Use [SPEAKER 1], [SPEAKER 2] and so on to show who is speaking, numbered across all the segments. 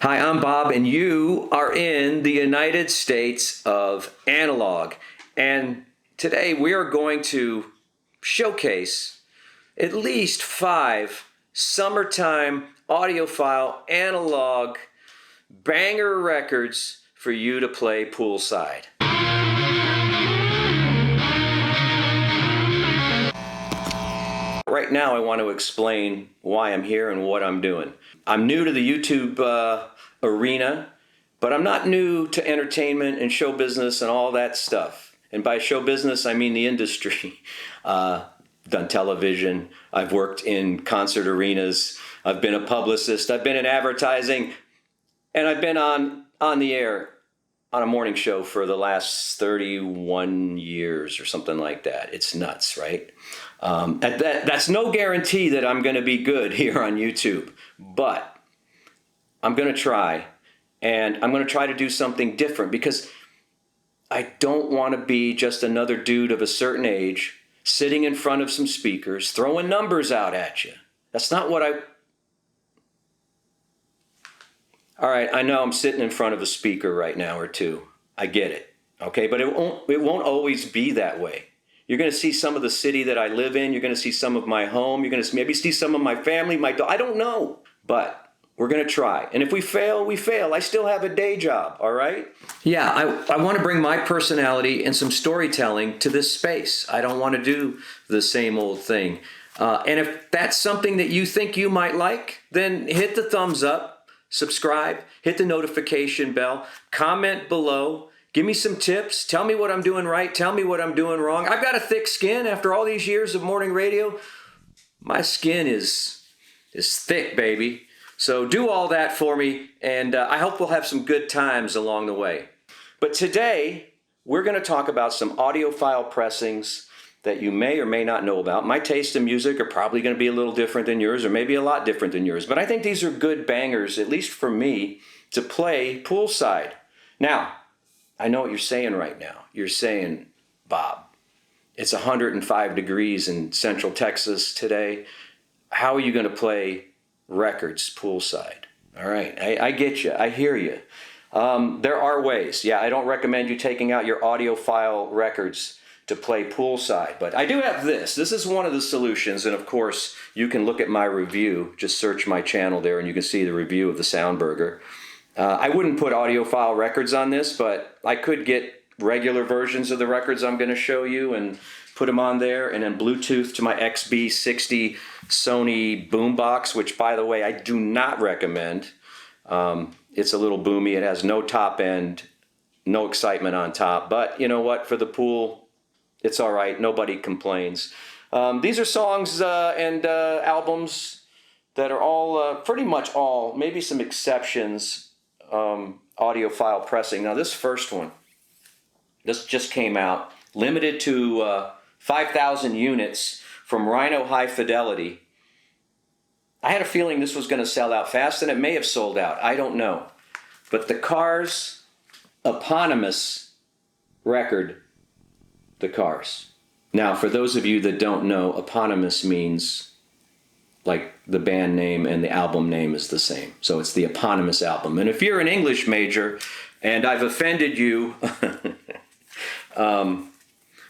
[SPEAKER 1] Hi, I'm Bob, and you are in the United States of Analog. And today we are going to showcase at least 5 summertime audiophile analog banger records for you to play poolside. Right now, I want to explain why I'm here and what I'm doing. I'm new to the YouTube arena, but I'm not new to entertainment and show business and all that stuff. And by show business, I mean the industry. Done television, I've worked in concert arenas, I've been a publicist, I've been in advertising, and I've been on the air on a morning show for the last 31 years or something like that. It's nuts, right? That's no guarantee that I'm going to be good here on YouTube, but I'm going to try, and I'm going to try to do something different because I don't want to be just another dude of a certain age sitting in front of some speakers throwing numbers out at you. That's not what All right, I know I'm sitting in front of a speaker right now or two. I get it. Okay, but it won't always be that way. You're going to see some of the city that I live in. You're going to see some of my home. You're going to maybe see some of my family, my dog. I don't know, but we're going to try. And if we fail, we fail. I still have a day job, all right? Yeah, I want to bring my personality and some storytelling to this space. I don't want to do the same old thing. And if that's something that you think you might like, then hit the thumbs up. Subscribe, hit the notification bell, comment below, give me some tips, tell me what I'm doing right, tell me what I'm doing wrong. I've got a thick skin after all these years of morning radio. My skin is thick, baby. So do all that for me, and I hope we'll have some good times along the way. But today, we're going to talk about some audiophile pressings that you may or may not know about. My taste in music are probably going to be a little different than yours, or maybe a lot different than yours. But I think these are good bangers, at least for me, to play poolside. Now, I know what you're saying right now. You're saying, Bob, it's 105 degrees in Central Texas today. How are you going to play records poolside? All right, I get you. I hear you. There are ways. Yeah, I don't recommend you taking out your audiophile records to play poolside, but I do have this. This is one of the solutions, and of course, you can look at my review. Just search my channel there, and you can see the review of the Soundburger. I wouldn't put audiophile records on this, but I could get regular versions of the records I'm going to show you and put them on there, and then Bluetooth to my XB60 Sony boombox, which, by the way, I do not recommend. It's a little boomy. It has no top end, no excitement on top, but you know what? For the pool, it's all right. Nobody complains. These are songs and albums that are all, pretty much all, maybe some exceptions, audiophile pressing. Now this first one, this just came out, limited to 5,000 units from Rhino High Fidelity. I had a feeling this was going to sell out fast, and it may have sold out. I don't know. But the Cars eponymous record, The Cars. Now, for those of you that don't know, eponymous means like the band name and the album name is the same. So it's the eponymous album. And if you're an English major and I've offended you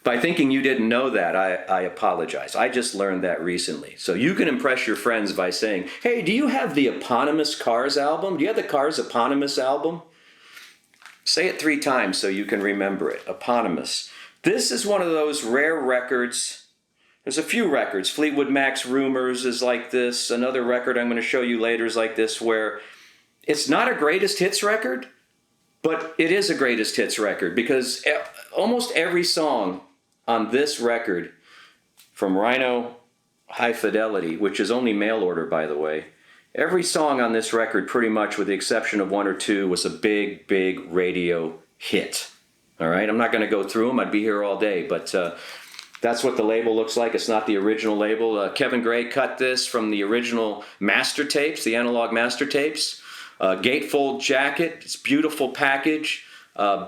[SPEAKER 1] by thinking you didn't know that, I apologize. I just learned that recently. So you can impress your friends by saying, hey, do you have the eponymous Cars album? Do you have the Cars eponymous album? Say it 3 times so you can remember it. Eponymous. This is one of those rare records. There's a few records. Fleetwood Mac's Rumors is like this. Another record I'm going to show you later is like this, where it's not a greatest hits record, but it is a greatest hits record because almost every song on this record from Rhino High Fidelity, which is only mail order, by the way, every song on this record, pretty much with the exception of 1 or 2, was a big, big radio hit. All right, I'm not going to go through them. I'd be here all day, but that's what the label looks like. It's not the original label. Kevin Gray cut this from the original master tapes, the analog master tapes. Gatefold jacket. It's beautiful package.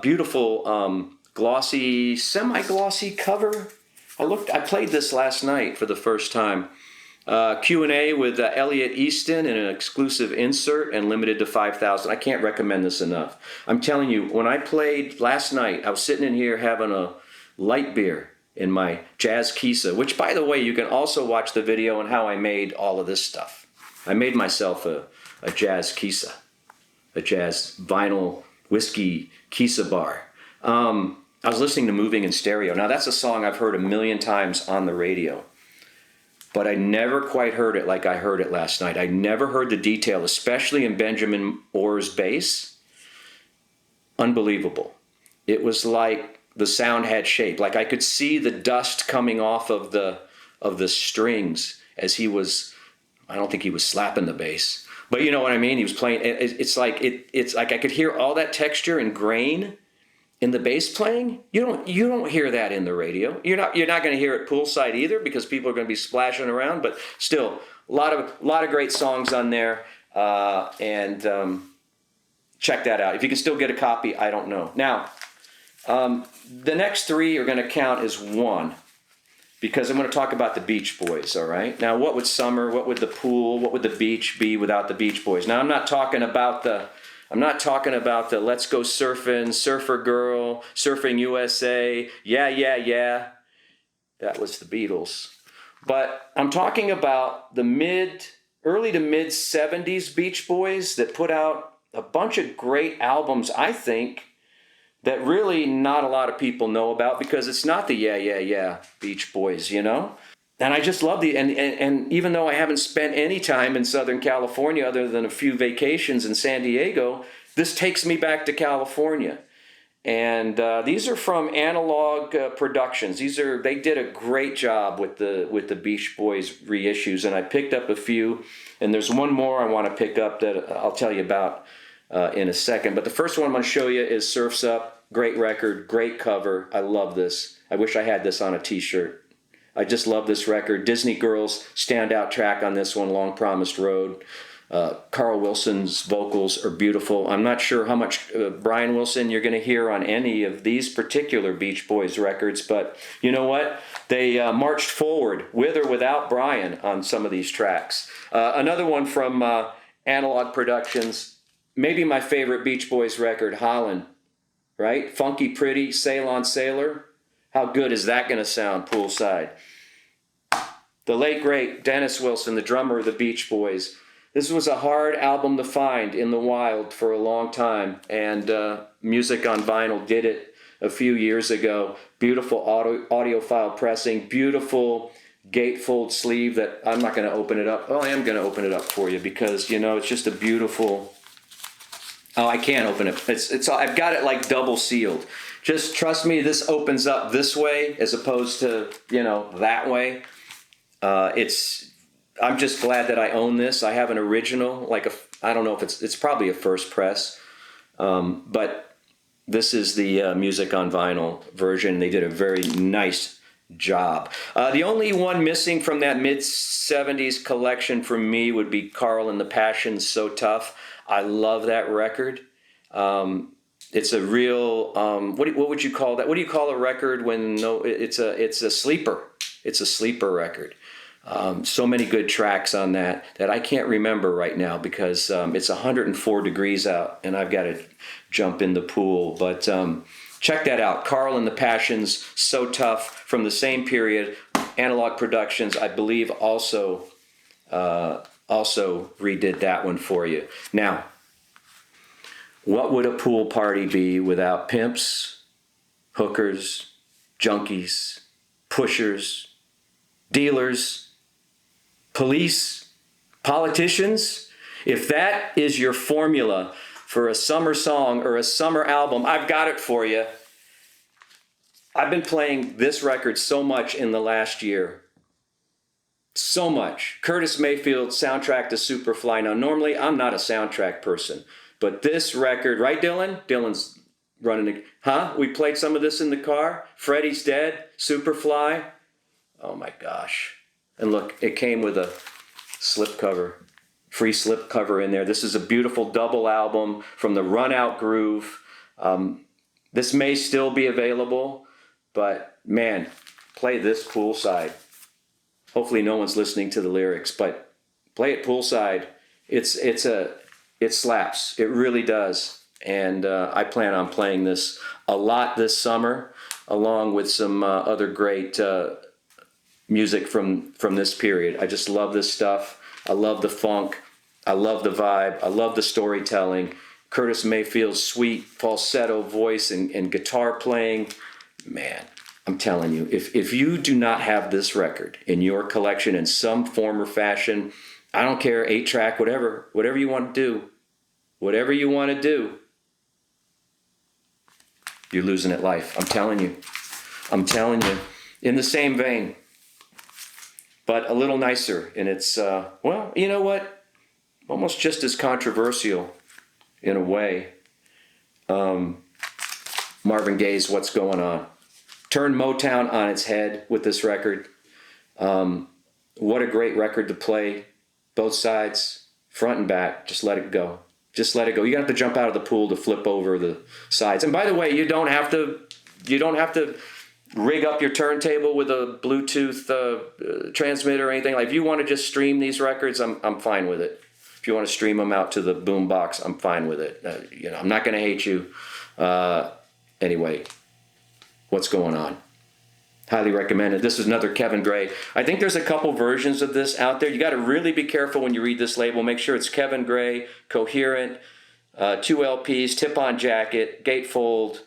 [SPEAKER 1] Beautiful glossy, semi-glossy cover. I played this last night for the first time. Q&A with Elliot Easton and an exclusive insert and limited to 5,000. I can't recommend this enough. I'm telling you, when I played last night, I was sitting in here having a light beer in my jazz kisa, which, by the way, you can also watch the video on how I made all of this stuff. I made myself a jazz kisa, a jazz vinyl whiskey kisa bar. I was listening to Moving in Stereo. Now, that's a song I've heard a million times on the radio, but I never quite heard it like I heard it last night. I never heard the detail, especially in Benjamin Orr's bass. Unbelievable. It was like the sound had shape. Like I could see the dust coming off of the strings as he was, I don't think he was slapping the bass, but you know what I mean? He was playing, it's like I could hear all that texture and grain in the bass playing. You don't hear that in the radio. You're not going to hear it poolside either, because people are going to be splashing around. But still, a lot of great songs on there, and check that out. If you can still get a copy, I don't know. Now, the next three are going to count as one, because I'm going to talk about the Beach Boys. All right. Now, what would summer? What would the pool? What would the beach be without the Beach Boys? Now, I'm not talking about the Let's Go Surfing, Surfer Girl, Surfing USA, yeah, yeah, yeah. That was the Beatles. But I'm talking about the early to mid 70s Beach Boys that put out a bunch of great albums, I think, that really not a lot of people know about, because it's not the yeah, yeah, yeah Beach Boys, you know? And I just love and even though I haven't spent any time in Southern California other than a few vacations in San Diego, this takes me back to California. And these are from Analog Productions. They did a great job with the Beach Boys reissues, and I picked up a few. And there's one more I want to pick up that I'll tell you about in a second. But the first one I'm going to show you is Surf's Up. Great record, great cover. I love this. I wish I had this on a t-shirt. I just love this record. Disney Girls, standout track on this one, Long Promised Road. Carl Wilson's vocals are beautiful. I'm not sure how much Brian Wilson you're going to hear on any of these particular Beach Boys records, but you know what? They marched forward with or without Brian on some of these tracks. Another one from Analog Productions, maybe my favorite Beach Boys record, Holland, right? Funky Pretty, Sail on Sailor. How good is that going to sound poolside? The late, great Dennis Wilson, the drummer of the Beach Boys. This was a hard album to find in the wild for a long time, and Music on Vinyl did it a few years ago. Beautiful audiophile pressing, beautiful gatefold sleeve that I'm not going to open it up. Well, I am going to open it up for you because, you know, it's just a beautiful... Oh, I can't open it. I've got it like double sealed. Just trust me, this opens up this way as opposed to, you know, that way. I'm just glad that I own this. I have an original, I don't know if it's probably a first press, but this is the Music on Vinyl version. They did a very nice job. The only one missing from that mid-70s collection for me would be Carl and the Passions, So Tough. I love that record. It's a real, what would you call that? What do you call a record when it's a sleeper? It's a sleeper record. So many good tracks on that I can't remember right now because it's 104 degrees out and I've got to jump in the pool. But check that out. Carl and the Passions, So Tough, from the same period. Analog Productions, I believe, also redid that one for you. Now, what would a pool party be without pimps, hookers, junkies, pushers, dealers, police, politicians? If that is your formula for a summer song or a summer album, I've got it for you. I've been playing this record so much in the last year. So much. Curtis Mayfield, Soundtrack to Superfly. Now, normally I'm not a soundtrack person, but this record, right, Dylan? Dylan's running. We played some of this in the car. Freddie's Dead, Superfly. Oh my gosh. And look, it came with a slipcover, free slipcover in there. This is a beautiful double album from the Run Out Groove. This may still be available, but man, play this poolside. Hopefully no one's listening to the lyrics, but play it poolside. It slaps. It really does. And I plan on playing this a lot this summer, along with some other great music from this period. I just love this stuff. I love the funk. I love the vibe. I love the storytelling. Curtis Mayfield's sweet falsetto voice and guitar playing. Man, I'm telling you, if you do not have this record in your collection in some form or fashion, I don't care, 8-track, whatever you want to do, whatever you want to do, you're losing at life. I'm telling you. I'm telling you. In the same vein, but a little nicer. And it's, well, you know what? Almost just as controversial in a way. Marvin Gaye's What's Going On. Turned Motown on its head with this record. What a great record to play. Both sides, front and back. Just let it go. Just let it go. You don't have to jump out of the pool to flip over the sides. And by the way, you don't have to rig up your turntable with a Bluetooth transmitter or anything. Like, if you want to just stream these records, I'm fine with it. If you want to stream them out to the boom box, I'm fine with it. I'm not going to hate you. Anyway, What's Going On? Highly recommended. This is another Kevin Gray. I think there's a couple versions of this out there. You got to really be careful when you read this label. Make sure it's Kevin Gray, coherent, 2 LPs, tip-on jacket, gatefold,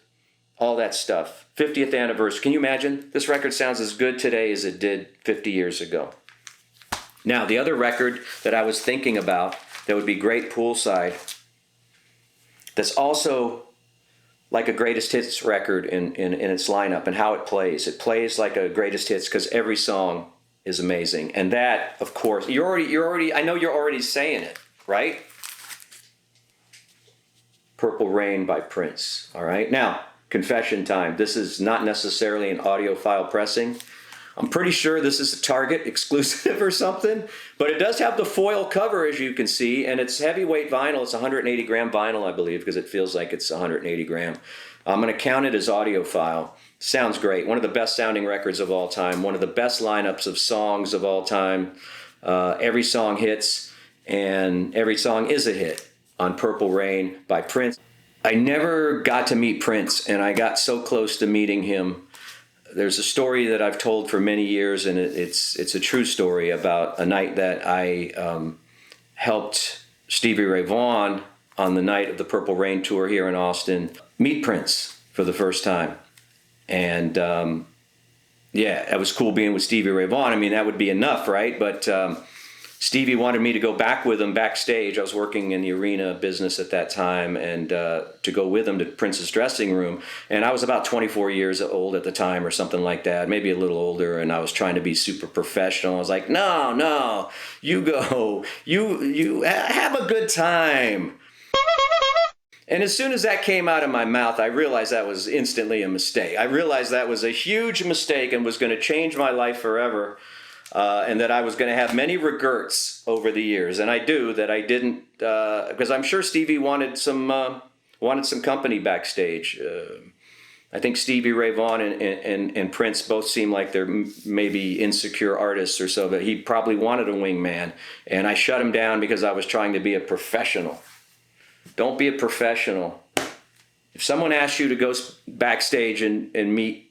[SPEAKER 1] all that stuff. 50th anniversary. Can you imagine? This record sounds as good today as it did 50 years ago. Now, the other record that I was thinking about that would be great poolside, that's also like a greatest hits record in its lineup and how it plays. It plays like a greatest hits because every song is amazing. And that, of course, I know you're already saying it, right? Purple Rain by Prince, all right? Now, confession time. This is not necessarily an audiophile pressing. I'm pretty sure this is a Target exclusive or something, but it does have the foil cover, as you can see, and it's heavyweight vinyl. It's 180 gram vinyl, I believe, because it feels like it's 180 gram. I'm going to count it as audiophile. Sounds great. One of the best sounding records of all time. One of the best lineups of songs of all time. Every song hits, and every song is a hit on Purple Rain by Prince. I never got to meet Prince, and I got so close to meeting him. There's a story that I've told for many years, and it's a true story about a night that I helped Stevie Ray Vaughan on the night of the Purple Rain tour here in Austin meet Prince for the first time. And yeah, it was cool being with Stevie Ray Vaughan. I mean, that would be enough, right? But Stevie wanted me to go back with him backstage. I was working in the arena business at that time, and to go with him to Prince's dressing room. And I was about 24 years old at the time or something like that, maybe a little older, and I was trying to be super professional. I was like, no, you go. You have a good time. And as soon as that came out of my mouth, I realized that was instantly a mistake. I realized that was a huge mistake and was going to change my life forever. And that I was going to have many regrets over the years, and I do that I didn't, because I'm sure Stevie wanted some company backstage. I think Stevie Ray Vaughan and Prince both seem like they're maybe insecure artists or so, but he probably wanted a wingman, and I shut him down because I was trying to be a professional. Don't be a professional. If someone asks you to go backstage and meet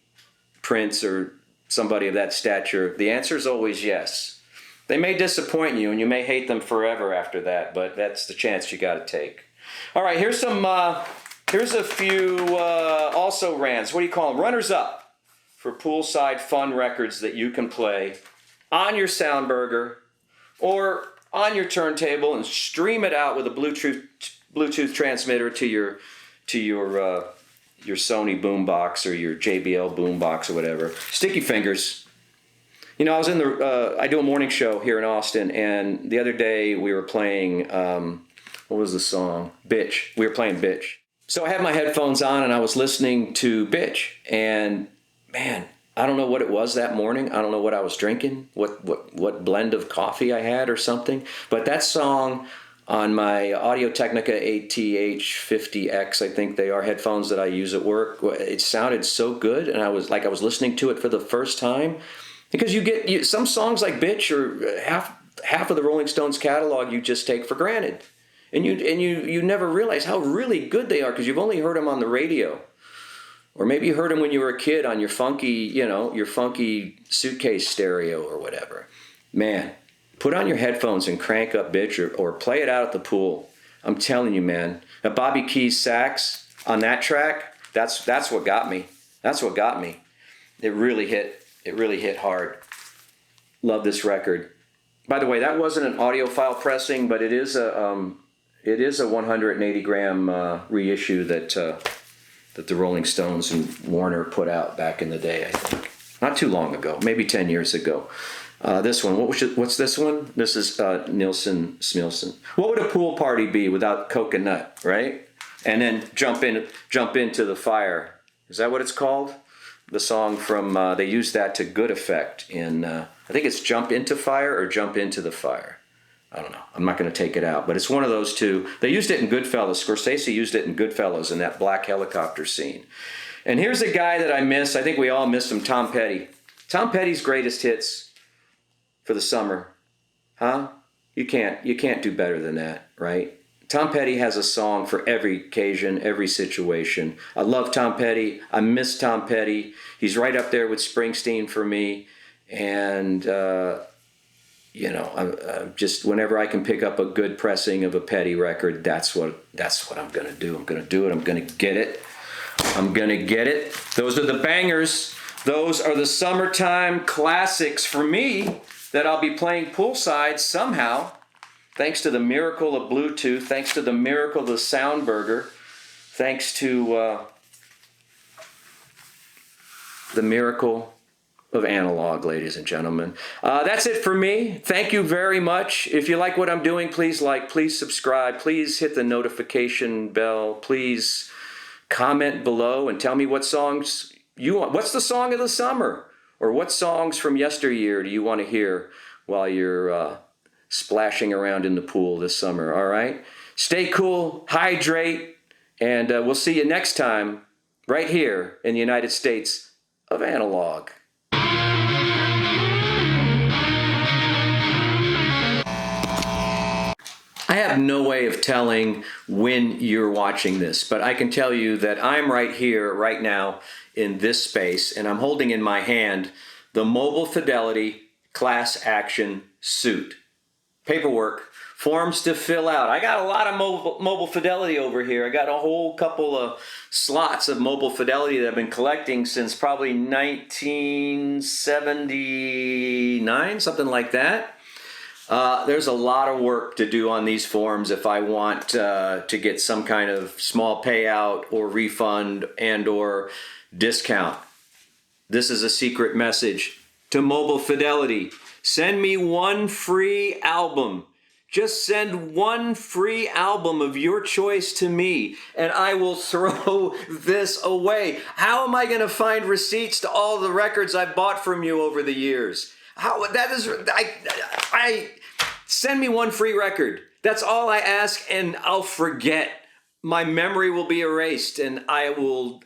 [SPEAKER 1] Prince or somebody of that stature, the answer is always yes. They may disappoint you and you may hate them forever after that, but that's the chance you got to take. All right, here's a few also rans. What do you call them? Runners up for poolside fun records that you can play on your Soundburger or on your turntable and stream it out with a Bluetooth transmitter to your Sony boombox or your JBL boombox or whatever. Sticky Fingers. You know, I was in I do a morning show here in Austin, and the other day we were playing, what was the song? Bitch. We were playing Bitch. So I had my headphones on and I was listening to Bitch, and man, I don't know what it was that morning. I don't know what I was drinking, what blend of coffee I had or something, but that song on my Audio-Technica ATH50X, I think they are, headphones that I use at work, it sounded so good, and I was listening to it for the first time, Because some songs like "Bitch" or half of the Rolling Stones catalog you just take for granted, and you never realize how really good they are because you've only heard them on the radio, or maybe you heard them when you were a kid on your funky suitcase stereo or whatever. Man, put on your headphones and crank up "Bitch" or play it out at the pool. I'm telling you, man, that Bobby Keys sax on that track, that's what got me. That's what got me. It really hit hard. Love this record. By the way, that wasn't an audiophile pressing, but it is a 180 gram reissue that the Rolling Stones and Warner put out back in the day. I think not too long ago, maybe 10 years ago. This one, what's this one? This is Nilsson Smilson. What would a pool party be without coconut, right? And then jump into the fire. Is that what it's called? The song from, they used that to good effect in, I think it's Jump Into Fire or Jump Into the Fire. I don't know. I'm not going to take it out, but it's one of those two. They used it in Goodfellas. Scorsese used it in Goodfellas in that black helicopter scene. And here's a guy that I miss. I think we all miss him, Tom Petty. Tom Petty's greatest hits for the summer. Huh? You can't do better than that, right? Tom Petty has a song for every occasion, every situation. I love Tom Petty. I miss Tom Petty. He's right up there with Springsteen for me. And, I'm just whenever I can pick up a good pressing of a Petty record, that's what I'm going to do. I'm going to do it. I'm going to get it. I'm going to get it. Those are the bangers. Those are the summertime classics for me that I'll be playing poolside somehow. Thanks to the miracle of Bluetooth, thanks to the miracle of the Soundburger, thanks to the miracle of analog, ladies and gentlemen. That's it for me. Thank you very much. If you like what I'm doing, please please subscribe, please hit the notification bell, please comment below and tell me what songs you want. What's the song of the summer? Or what songs from yesteryear do you want to hear while you're splashing around in the pool this summer, all right? Stay cool, hydrate, and we'll see you next time right here in the United States of Analog. I have no way of telling when you're watching this, but I can tell you that I'm right here, right now, in this space, and I'm holding in my hand the Mobile Fidelity Class Action Suit. Paperwork, forms to fill out. I got a lot of mobile Fidelity over here. I got a whole couple of slots of Mobile Fidelity that I've been collecting since probably 1979, something like that. There's a lot of work to do on these forms if I want to get some kind of small payout or refund and or discount. This is a secret message to Mobile Fidelity. Send me one free album. Just send one free album of your choice to me, and I will throw this away. How am I going to find receipts to all the records I bought from you over the years? Send me one free record. That's all I ask, and I'll forget. My memory will be erased, and I will